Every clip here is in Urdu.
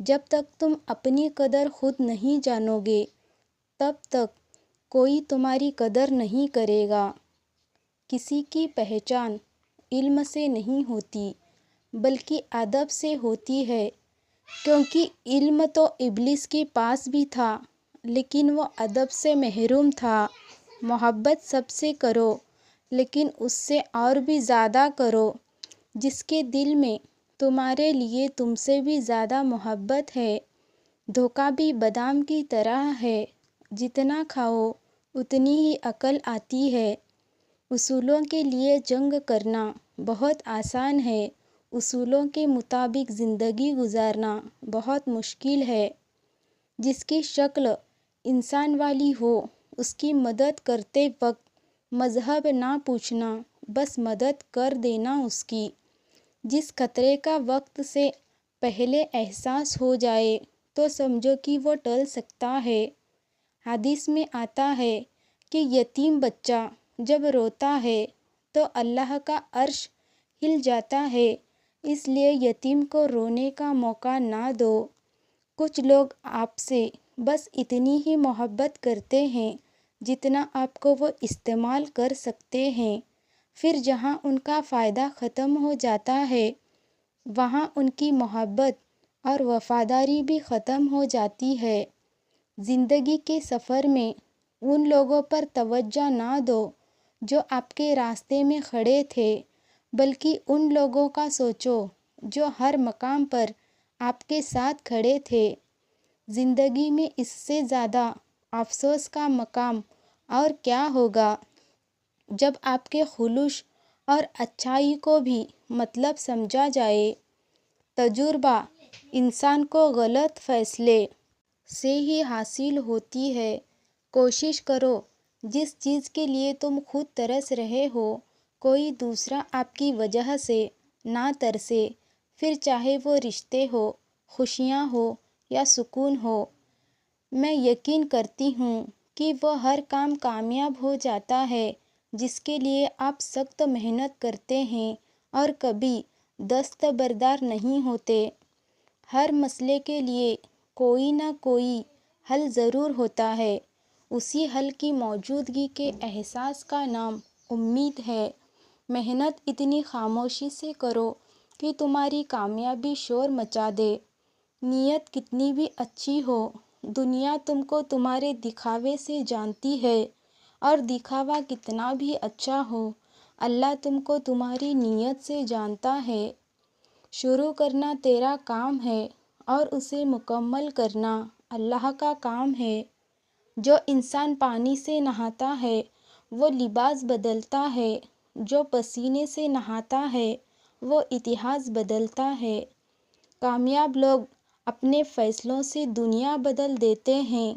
جب تک تم اپنی قدر خود نہیں جانو گے تب تک کوئی تمہاری قدر نہیں کرے گا۔ کسی کی پہچان علم سے نہیں ہوتی بلکہ ادب سے ہوتی ہے، کیونکہ علم تو ابلیس کے پاس بھی تھا لیکن وہ ادب سے محروم تھا۔ محبت سب سے کرو لیکن اس سے اور بھی زیادہ کرو جس کے دل میں تمہارے لیے تم سے بھی زیادہ محبت ہے۔ دھوکہ بھی بادام کی طرح ہے، جتنا کھاؤ اتنی ہی عقل آتی ہے۔ اصولوں کے لیے جنگ کرنا بہت آسان ہے، اصولوں کے مطابق زندگی گزارنا بہت مشکل ہے۔ جس کی شکل انسان والی ہو اس کی مدد کرتے وقت مذہب نہ پوچھنا، بس مدد کر دینا اس کی۔ جس خطرے کا وقت سے پہلے احساس ہو جائے تو سمجھو کہ وہ ٹل سکتا ہے۔ حدیث میں آتا ہے کہ یتیم بچہ جب روتا ہے تو اللہ کا عرش ہل جاتا ہے، اس لیے یتیم کو رونے کا موقع نہ دو۔ کچھ لوگ آپ سے بس اتنی ہی محبت کرتے ہیں جتنا آپ کو وہ استعمال کر سکتے ہیں، پھر جہاں ان کا فائدہ ختم ہو جاتا ہے وہاں ان کی محبت اور وفاداری بھی ختم ہو جاتی ہے۔ زندگی کے سفر میں ان لوگوں پر توجہ نہ دو جو آپ کے راستے میں کھڑے تھے، بلکہ ان لوگوں کا سوچو جو ہر مقام پر آپ کے ساتھ کھڑے تھے۔ زندگی میں اس سے زیادہ افسوس کا مقام اور کیا ہوگا جب آپ کے خلوص اور اچھائی کو بھی مطلب سمجھا جائے۔ تجربہ انسان کو غلط فیصلے سے ہی حاصل ہوتی ہے۔ کوشش کرو جس چیز کے لیے تم خود ترس رہے ہو کوئی دوسرا آپ کی وجہ سے نہ ترسے، پھر چاہے وہ رشتے ہو، خوشیاں ہو یا سکون ہو۔ میں یقین کرتی ہوں کہ وہ ہر کام کامیاب ہو جاتا ہے جس کے لیے آپ سخت محنت کرتے ہیں اور کبھی دستبردار نہیں ہوتے۔ ہر مسئلے کے لیے کوئی نہ کوئی حل ضرور ہوتا ہے، اسی حل کی موجودگی کے احساس کا نام امید ہے۔ محنت اتنی خاموشی سے کرو کہ تمہاری کامیابی شور مچا دے۔ نیت کتنی بھی اچھی ہو، دنیا تم کو تمہارے دکھاوے سے جانتی ہے، اور دکھاوا کتنا بھی اچھا ہو اللہ تم کو تمہاری نیت سے جانتا ہے۔ شروع کرنا تیرا کام ہے اور اسے مکمل کرنا اللہ کا کام ہے۔ جو انسان پانی سے نہاتا ہے وہ لباس بدلتا ہے، جو پسینے سے نہاتا ہے وہ اتہاس بدلتا ہے۔ کامیاب لوگ اپنے فیصلوں سے دنیا بدل دیتے ہیں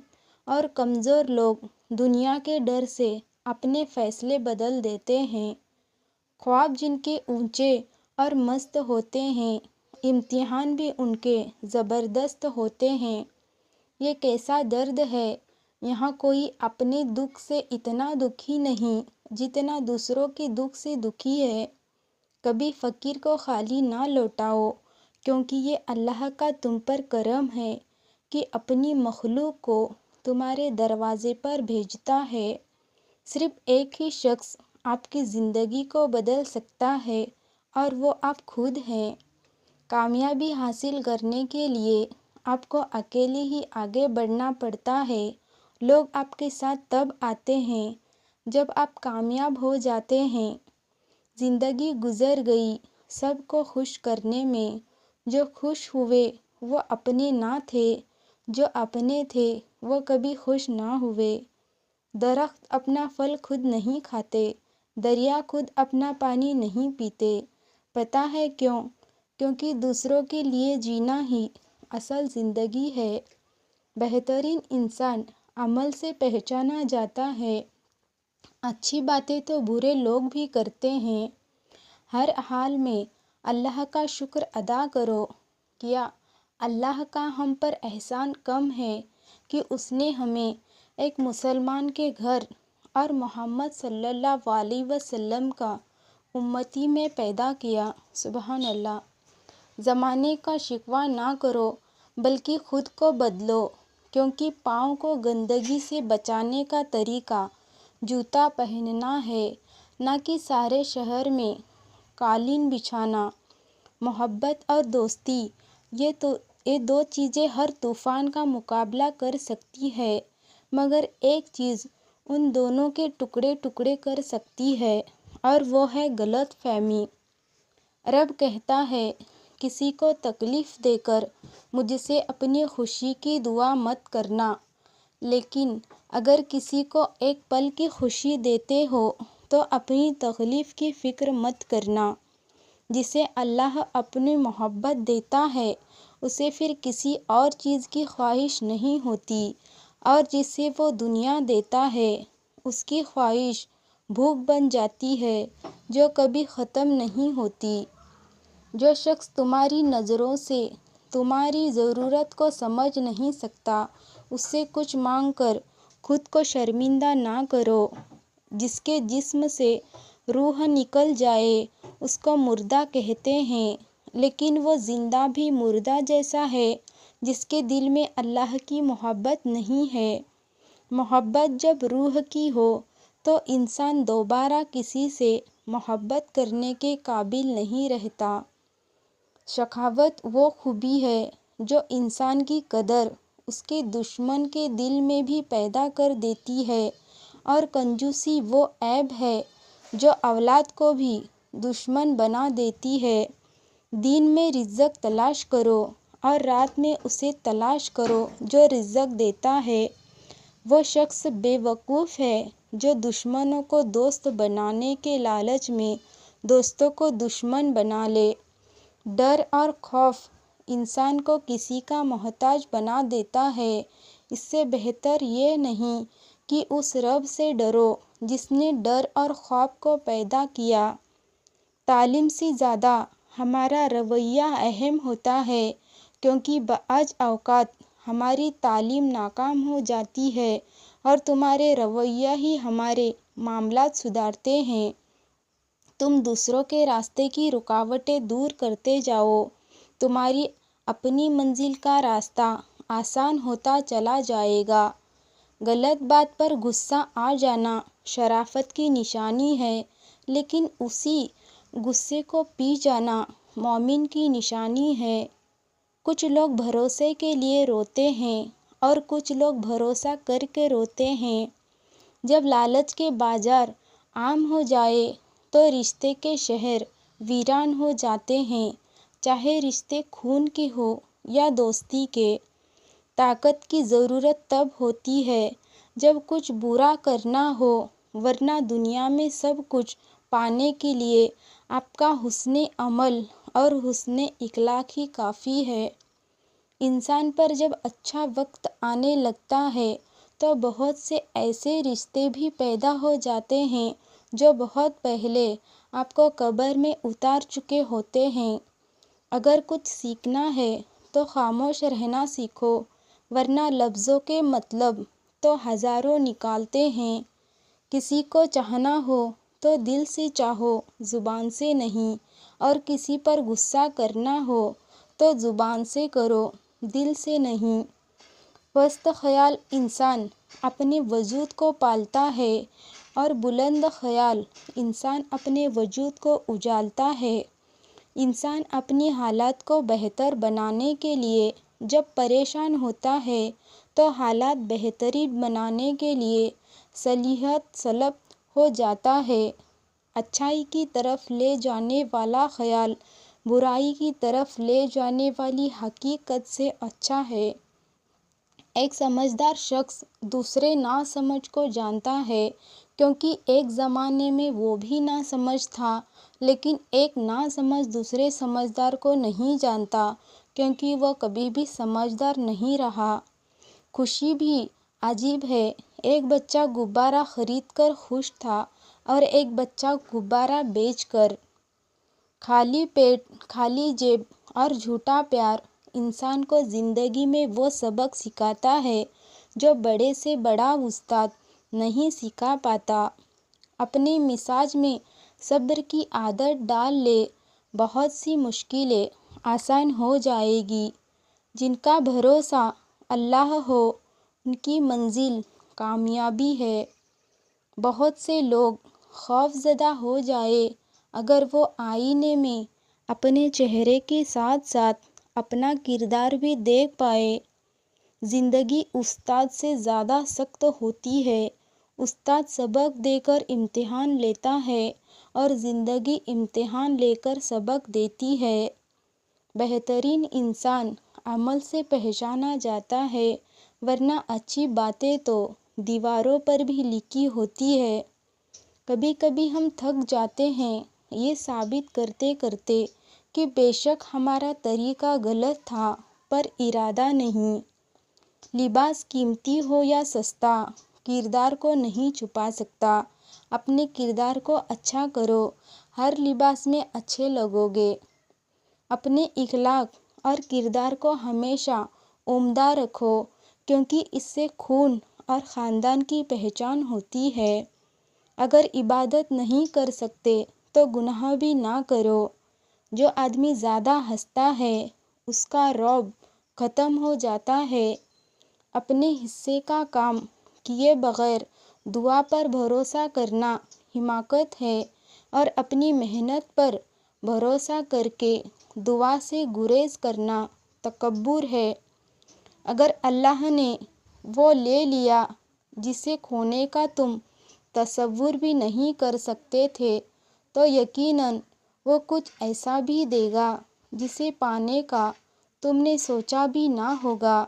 اور کمزور لوگ دنیا کے ڈر سے اپنے فیصلے بدل دیتے ہیں۔ خواب جن کے اونچے اور مست ہوتے ہیں، امتحان بھی ان کے زبردست ہوتے ہیں۔ یہ کیسا درد ہے، یہاں کوئی اپنے دکھ سے اتنا دکھی نہیں جتنا دوسروں کے دکھ سے دکھی ہے۔ کبھی فقیر کو خالی نہ لوٹاؤ، کیونکہ یہ اللہ کا تم پر کرم ہے کہ اپنی مخلوق کو تمہارے دروازے پر بھیجتا ہے۔ صرف ایک ہی شخص آپ کی زندگی کو بدل سکتا ہے اور وہ آپ خود ہیں۔ کامیابی حاصل کرنے کے لیے آپ کو اکیلے ہی آگے بڑھنا پڑتا ہے۔ لوگ آپ کے ساتھ تب آتے ہیں جب آپ کامیاب ہو جاتے ہیں۔ زندگی گزر گئی سب کو خوش کرنے میں، جو خوش ہوئے وہ اپنے نہ تھے، جو اپنے تھے وہ کبھی خوش نہ ہوئے۔ درخت اپنا پھل خود نہیں کھاتے، دریا خود اپنا پانی نہیں پیتے۔ پتہ ہے کیوں؟ کیونکہ دوسروں کے لیے جینا ہی اصل زندگی ہے۔ بہترین انسان عمل سے پہچانا جاتا ہے۔ اچھی باتیں تو برے لوگ بھی کرتے ہیں۔ ہر حال میں اللہ کا شکر ادا کرو۔ کیا اللہ کا ہم پر احسان کم ہے کہ اس نے ہمیں ایک مسلمان کے گھر اور محمد صلی اللہ علیہ وسلم کا امتی میں پیدا کیا۔ سبحان اللہ۔ زمانے کا شکوہ نہ کرو، بلکہ خود کو بدلو، کیونکہ پاؤں کو گندگی سے بچانے کا طریقہ جوتا پہننا ہے، نہ کہ سارے شہر میں قالین بچھانا۔ محبت اور دوستی، یہ دو چیزیں ہر طوفان کا مقابلہ کر سکتی ہے، مگر ایک چیز ان دونوں کے ٹکڑے ٹکڑے کر سکتی ہے، اور وہ ہے غلط فہمی۔ رب کہتا ہے، کسی کو تکلیف دے کر مجھ سے اپنی خوشی کی دعا مت کرنا، لیکن اگر کسی کو ایک پل کی خوشی دیتے ہو تو اپنی تکلیف کی فکر مت کرنا۔ جسے اللہ اپنی محبت دیتا ہے اسے پھر کسی اور چیز کی خواہش نہیں ہوتی، اور جسے وہ دنیا دیتا ہے اس کی خواہش بھوک بن جاتی ہے جو کبھی ختم نہیں ہوتی۔ جو شخص تمہاری نظروں سے تمہاری ضرورت کو سمجھ نہیں سکتا، اس سے کچھ مانگ کر خود کو شرمندہ نہ کرو۔ جس کے جسم سے روح نکل جائے اس کو مردہ کہتے ہیں، لیکن وہ زندہ بھی مردہ جیسا ہے جس کے دل میں اللہ کی محبت نہیں ہے۔ محبت جب روح کی ہو تو انسان دوبارہ کسی سے محبت کرنے کے قابل نہیں رہتا۔ سخاوت وہ خوبی ہے جو انسان کی قدر اس کے دشمن کے دل میں بھی پیدا کر دیتی ہے، اور کنجوسی وہ عیب ہے جو اولاد کو بھی دشمن بنا دیتی ہے۔ دن میں رزق تلاش کرو اور رات میں اسے تلاش کرو جو رزق دیتا ہے۔ وہ شخص بے وقوف ہے جو دشمنوں کو دوست بنانے کے لالچ میں دوستوں کو دشمن بنا لے۔ ڈر اور خوف انسان کو کسی کا محتاج بنا دیتا ہے۔ اس سے بہتر یہ نہیں کہ اس رب سے ڈرو جس نے ڈر اور خوف کو پیدا کیا۔ تعلیم سے زیادہ ہمارا رویہ اہم ہوتا ہے، کیونکہ بعض اوقات ہماری تعلیم ناکام ہو جاتی ہے اور تمہارے رویہ ہی ہمارے معاملات سدھارتے ہیں۔ تم دوسروں کے راستے کی رکاوٹیں دور کرتے جاؤ، تمہاری اپنی منزل کا راستہ آسان ہوتا چلا جائے گا۔ غلط بات پر غصہ آ جانا شرافت کی نشانی ہے، لیکن اسی غصے کو پی جانا مومن کی نشانی ہے۔ کچھ لوگ بھروسے کے لیے روتے ہیں اور کچھ لوگ بھروسہ کر کے روتے ہیں۔ جب لالچ کے بازار عام ہو جائے تو رشتے کے شہر ویران ہو جاتے ہیں، چاہے رشتے خون کے ہو یا دوستی کے۔ طاقت کی ضرورت تب ہوتی ہے جب کچھ برا کرنا ہو، ورنہ دنیا میں سب کچھ پانے کے لیے آپ کا حسن عمل اور حسن اخلاق ہی کافی ہے۔ انسان پر جب اچھا وقت آنے لگتا ہے تو بہت سے ایسے رشتے بھی پیدا ہو جاتے ہیں جو بہت پہلے آپ کو قبر میں اتار چکے ہوتے ہیں۔ اگر کچھ سیکھنا ہے تو خاموش رہنا سیکھو، ورنہ لفظوں کے مطلب تو ہزاروں نکالتے ہیں۔ کسی کو چاہنا ہو تو دل سے چاہو، زبان سے نہیں، اور کسی پر غصہ کرنا ہو تو زبان سے کرو، دل سے نہیں۔ پست خیال انسان اپنے وجود کو پالتا ہے اور بلند خیال انسان اپنے وجود کو اجالتا ہے۔ انسان اپنی حالات کو بہتر بنانے کے لیے جب پریشان ہوتا ہے تو حالات بہترین بنانے کے لیے صلاحیت طلب ہو جاتا ہے۔ اچھائی کی طرف لے جانے والا خیال برائی کی طرف لے جانے والی حقیقت سے اچھا ہے۔ ایک سمجھدار شخص دوسرے ناسمجھ کو جانتا ہے، کیونکہ ایک زمانے میں وہ بھی ناسمجھ تھا، لیکن ایک ناسمجھ دوسرے سمجھدار کو نہیں جانتا، کیونکہ وہ کبھی بھی سمجھدار نہیں رہا۔ خوشی بھی عجیب ہے، ایک بچہ غبارہ خرید کر خوش تھا اور ایک بچہ غبارہ بیچ کر۔ خالی پیٹ، خالی جیب اور جھوٹا پیار انسان کو زندگی میں وہ سبق سکھاتا ہے جو بڑے سے بڑا استاد نہیں سکھا پاتا۔ اپنے مزاج میں صبر کی عادت ڈال لے، بہت سی مشکلیں آسان ہو جائیں گی۔ جن کا بھروسہ اللہ ہو ان کی منزل کامیابی ہے۔ بہت سے لوگ خوف زدہ ہو جائے اگر وہ آئینے میں اپنے چہرے کے ساتھ ساتھ اپنا کردار بھی دیکھ پائے۔ زندگی استاد سے زیادہ سخت ہوتی ہے۔ استاد سبق دے کر امتحان لیتا ہے اور زندگی امتحان لے کر سبق دیتی ہے۔ بہترین انسان عمل سے پہچانا جاتا ہے، ورنہ اچھی باتیں تو دیواروں پر بھی لکھی ہوتی ہے۔ کبھی کبھی ہم تھک جاتے ہیں یہ ثابت کرتے کرتے کہ بے شک ہمارا طریقہ غلط تھا، پر ارادہ نہیں۔ لباس قیمتی ہو یا سستا، کردار کو نہیں چھپا سکتا۔ اپنے کردار کو اچھا کرو، ہر لباس میں اچھے لگو گے۔ اپنے اخلاق اور کردار کو ہمیشہ عمدہ رکھو، کیونکہ اس سے خون اور خاندان کی پہچان ہوتی ہے۔ اگر عبادت نہیں کر سکتے تو گناہ بھی نہ کرو۔ جو آدمی زیادہ ہنستا ہے اس کا رعب ختم ہو جاتا ہے۔ اپنے حصے کا کام کیے بغیر دعا پر بھروسہ کرنا حماقت ہے، اور اپنی محنت پر بھروسہ کر کے دعا سے گریز کرنا تکبر ہے۔ اگر اللہ نے وہ لے لیا جسے کھونے کا تم تصور بھی نہیں کر سکتے تھے، تو یقیناً وہ کچھ ایسا بھی دے گا جسے پانے کا تم نے سوچا بھی نہ ہوگا۔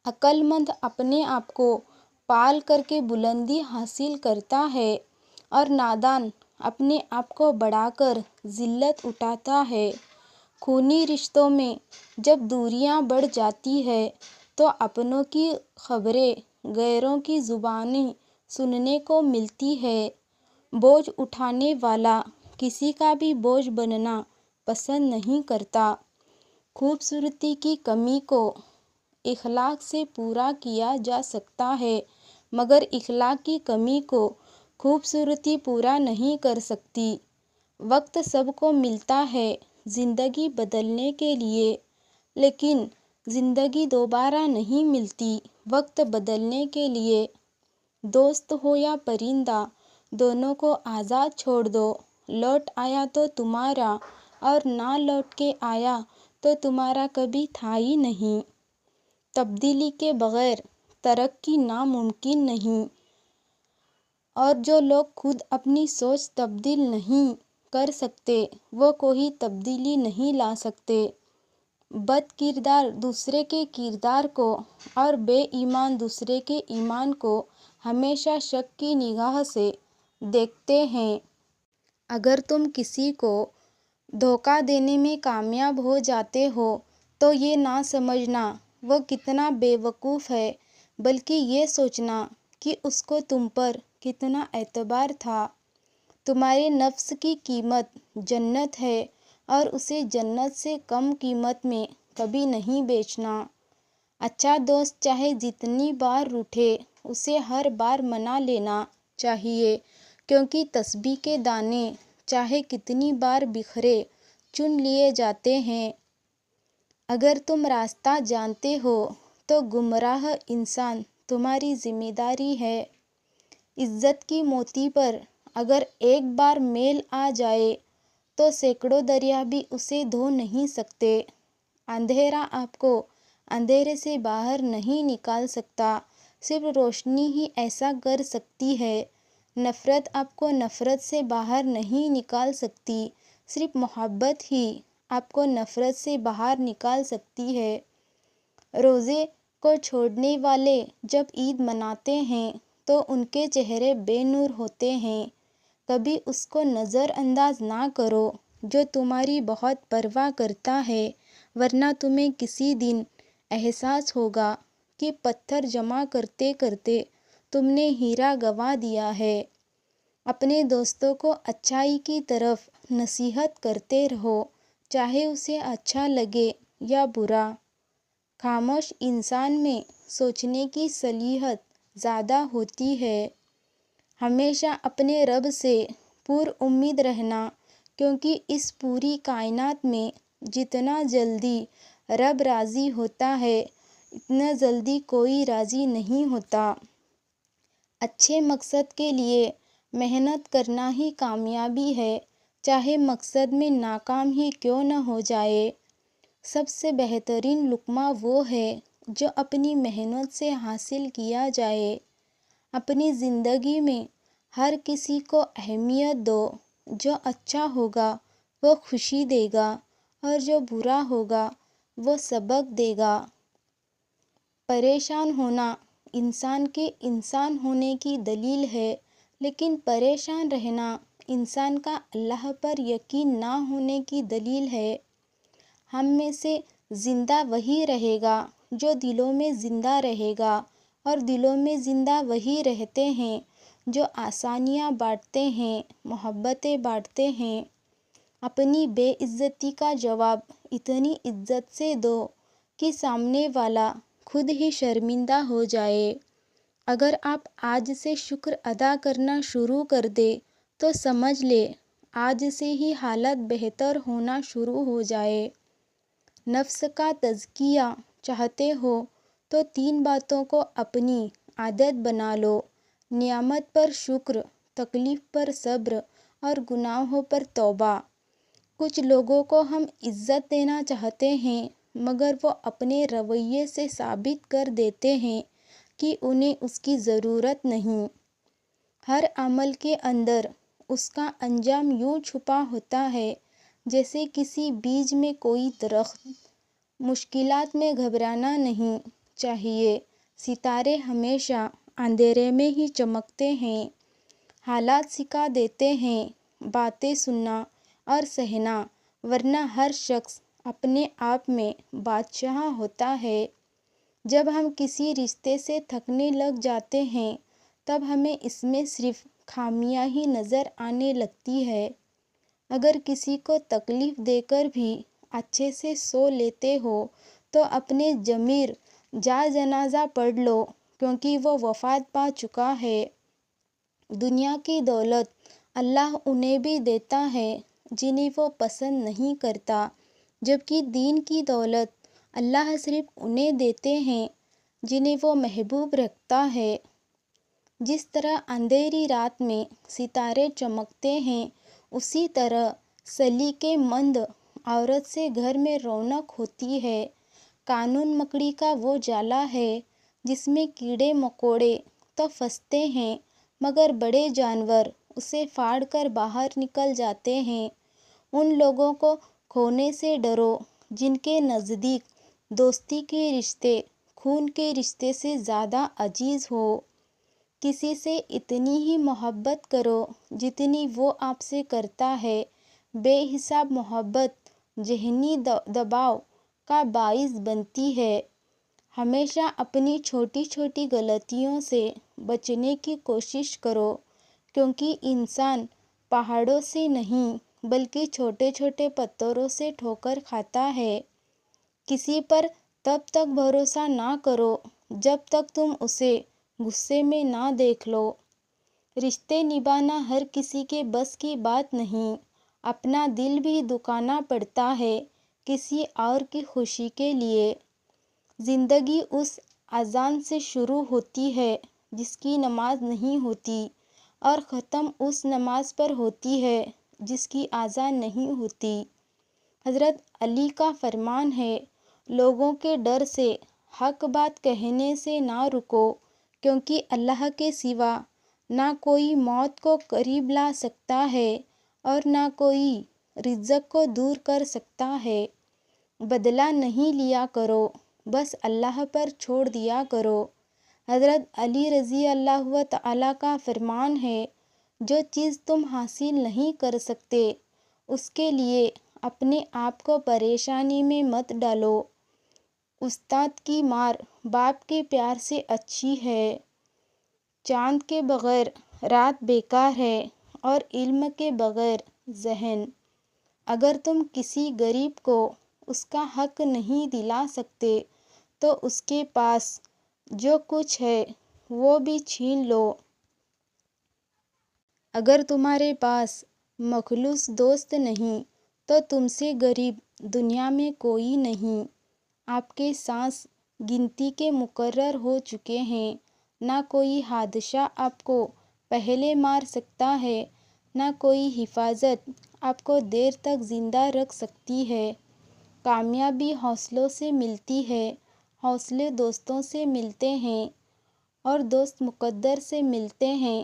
عقل مند اپنے آپ کو پال کر کے بلندی حاصل کرتا ہے، اور نادان اپنے آپ کو بڑھا کر ذلت اٹھاتا ہے۔ خونی رشتوں میں جب دوریاں بڑھ جاتی ہے تو اپنوں کی خبریں غیروں کی زبانی سننے کو ملتی ہے۔ بوجھ اٹھانے والا کسی کا بھی بوجھ بننا پسند نہیں کرتا۔ خوبصورتی کی کمی کو اخلاق سے پورا کیا جا سکتا ہے، مگر اخلاق کی کمی کو خوبصورتی پورا نہیں کر سکتی۔ وقت سب کو ملتا ہے زندگی بدلنے کے لیے، لیکن زندگی دوبارہ نہیں ملتی وقت بدلنے کے لیے۔ دوست ہو یا پرندہ، دونوں کو آزاد چھوڑ دو۔ لوٹ آیا تو تمہارا، اور نہ لوٹ کے آیا تو تمہارا کبھی تھا ہی نہیں۔ تبدیلی کے بغیر ترقی ناممکن نہیں، اور جو لوگ خود اپنی سوچ تبدیل نہیں کر سکتے وہ کوئی تبدیلی نہیں لا سکتے۔ بد کردار دوسرے کے کردار کو اور بے ایمان دوسرے کے ایمان کو ہمیشہ شک کی نگاہ سے دیکھتے ہیں۔ اگر تم کسی کو دھوکہ دینے میں کامیاب ہو جاتے ہو تو یہ نہ سمجھنا وہ کتنا بے وقوف ہے، بلکہ یہ سوچنا کہ اس کو تم پر کتنا اعتبار تھا۔ تمہارے نفس کی قیمت جنت ہے، اور اسے جنت سے کم قیمت میں کبھی نہیں بیچنا۔ اچھا دوست چاہے جتنی بار روٹھے اسے ہر بار منا لینا چاہیے، کیونکہ تسبیح کے دانے چاہے کتنی بار بکھرے چن لیے جاتے ہیں۔ اگر تم راستہ جانتے ہو تو گمراہ انسان تمہاری ذمہ داری ہے۔ عزت کی موتی پر اگر ایک بار میل آ جائے تو سینکڑوں دریا بھی اسے دھو نہیں سکتے۔ اندھیرا آپ کو اندھیرے سے باہر نہیں نکال سکتا، صرف روشنی ہی ایسا کر سکتی ہے۔ نفرت آپ کو نفرت سے باہر نہیں نکال سکتی، صرف محبت ہی آپ کو نفرت سے باہر نکال سکتی ہے۔ روزے کو چھوڑنے والے جب عید مناتے ہیں تو ان کے چہرے بے نور ہوتے ہیں۔ کبھی اس کو نظر انداز نہ کرو جو تمہاری بہت پرواہ کرتا ہے، ورنہ تمہیں کسی دن احساس ہوگا کہ پتھر جمع کرتے کرتے تم نے ہیرا گنوا دیا ہے۔ اپنے دوستوں کو اچھائی کی طرف نصیحت کرتے رہو، چاہے اسے اچھا لگے یا برا۔ خاموش انسان میں سوچنے کی صلاحیت زیادہ ہوتی ہے۔ ہمیشہ اپنے رب سے پر امید رہنا، کیونکہ اس پوری کائنات میں جتنا جلدی رب راضی ہوتا ہے، اتنا جلدی کوئی راضی نہیں ہوتا۔ اچھے مقصد کے لیے محنت کرنا ہی کامیابی ہے، چاہے مقصد میں ناکام ہی کیوں نہ ہو جائے۔ سب سے بہترین لقمہ وہ ہے جو اپنی محنت سے حاصل کیا جائے۔ اپنی زندگی میں ہر کسی کو اہمیت دو، جو اچھا ہوگا وہ خوشی دے گا اور جو برا ہوگا وہ سبق دے گا۔ پریشان ہونا انسان کے انسان ہونے کی دلیل ہے، لیکن پریشان رہنا انسان کا اللہ پر یقین نہ ہونے کی دلیل ہے۔ ہم میں سے زندہ وہی رہے گا جو دلوں میں زندہ رہے گا، اور دلوں میں زندہ وہی رہتے ہیں جو آسانیاں بانٹتے ہیں، محبتیں بانٹتے ہیں۔ اپنی بے عزتی کا جواب اتنی عزت سے دو کہ سامنے والا خود ہی شرمندہ ہو جائے۔ اگر آپ آج سے شکر ادا کرنا شروع کر دیں تو سمجھ لیں آج سے ہی حالت بہتر ہونا شروع ہو جائے۔ نفس کا تزکیہ چاہتے ہو تو 3 باتوں کو اپنی عادت بنا لو: نعمت پر شکر، تکلیف پر صبر اور گناہوں پر توبہ۔ کچھ لوگوں کو ہم عزت دینا چاہتے ہیں، مگر وہ اپنے رویے سے ثابت کر دیتے ہیں کہ انہیں اس کی ضرورت نہیں۔ ہر عمل کے اندر اس کا انجام یوں چھپا ہوتا ہے جیسے کسی بیج میں کوئی درخت۔ مشکلات میں گھبرانا نہیں چاہیے، ستارے ہمیشہ اندھیرے میں ہی چمکتے ہیں۔ حالات سکھا دیتے ہیں باتیں سننا اور سہنا، ورنہ ہر شخص اپنے آپ میں بادشاہ ہوتا ہے۔ جب ہم کسی رشتے سے تھکنے لگ جاتے ہیں تب ہمیں اس میں صرف خامیاں ہی نظر آنے لگتی ہے۔ اگر کسی کو تکلیف دے کر بھی اچھے سے سو لیتے ہو تو اپنے ضمیر جا جنازہ پڑھ لو، کیونکہ وہ وفات پا چکا ہے۔ دنیا کی دولت اللہ انہیں بھی دیتا ہے جنہیں وہ پسند نہیں کرتا، جبکہ دین کی دولت اللہ صرف انہیں دیتے ہیں جنہیں وہ محبوب رکھتا ہے۔ جس طرح اندھیری رات میں ستارے چمکتے ہیں، اسی طرح سلیقے مند عورت سے گھر میں رونق ہوتی ہے۔ قانون مکڑی کا وہ جالا ہے جس میں کیڑے مکوڑے تو پھنستے ہیں، مگر بڑے جانور اسے پھاڑ کر باہر نکل جاتے ہیں۔ ان لوگوں کو کھونے سے ڈرو جن کے نزدیک دوستی کے رشتے خون کے رشتے سے زیادہ عزیز ہو۔ کسی سے اتنی ہی محبت کرو جتنی وہ آپ سے کرتا ہے۔ بے حساب محبت ذہنی دباؤ کا باعث بنتی ہے۔ ہمیشہ اپنی چھوٹی چھوٹی غلطیوں سے بچنے کی کوشش کرو، کیونکہ انسان پہاڑوں سے نہیں بلکہ چھوٹے چھوٹے پتھروں سے ٹھوکر کھاتا ہے۔ کسی پر تب تک بھروسہ نہ کرو جب تک تم اسے غصے میں نہ دیکھ لو۔ رشتے نبھانا ہر کسی کے بس کی بات نہیں، اپنا دل بھی دکھانا پڑتا ہے کسی اور کی خوشی کے لیے۔ زندگی اس اذان سے شروع ہوتی ہے جس کی نماز نہیں ہوتی، اور ختم اس نماز پر ہوتی ہے جس کی اذان نہیں ہوتی۔ حضرت علی کا فرمان ہے، لوگوں کے ڈر سے حق بات کہنے سے نہ رکو، کیونکہ اللہ کے سوا نہ کوئی موت کو قریب لا سکتا ہے اور نہ کوئی رزق کو دور کر سکتا ہے۔ بدلہ نہیں لیا کرو، بس اللہ پر چھوڑ دیا کرو۔ حضرت علی رضی اللہ تعالیٰ کا فرمان ہے، جو چیز تم حاصل نہیں کر سکتے اس کے لیے اپنے آپ کو پریشانی میں مت ڈالو۔ استاد کی مار باپ کے پیار سے اچھی ہے۔ چاند کے بغیر رات بیکار ہے اور علم کے بغیر ذہن۔ اگر تم کسی غریب کو اس کا حق نہیں دلا سکتے تو اس کے پاس جو کچھ ہے وہ بھی چھین لو۔ اگر تمہارے پاس مخلص دوست نہیں تو تم سے غریب دنیا میں کوئی نہیں۔ آپ کے سانس گنتی کے مقرر ہو چکے ہیں۔ نہ کوئی حادثہ آپ کو پہلے مار سکتا ہے، نہ کوئی حفاظت آپ کو دیر تک زندہ رکھ سکتی ہے۔ کامیابی حوصلوں سے ملتی ہے، حوصلے دوستوں سے ملتے ہیں، اور دوست مقدر سے ملتے ہیں،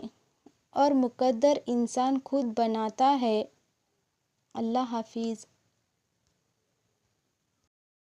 اور مقدر انسان خود بناتا ہے۔ اللہ حافظ۔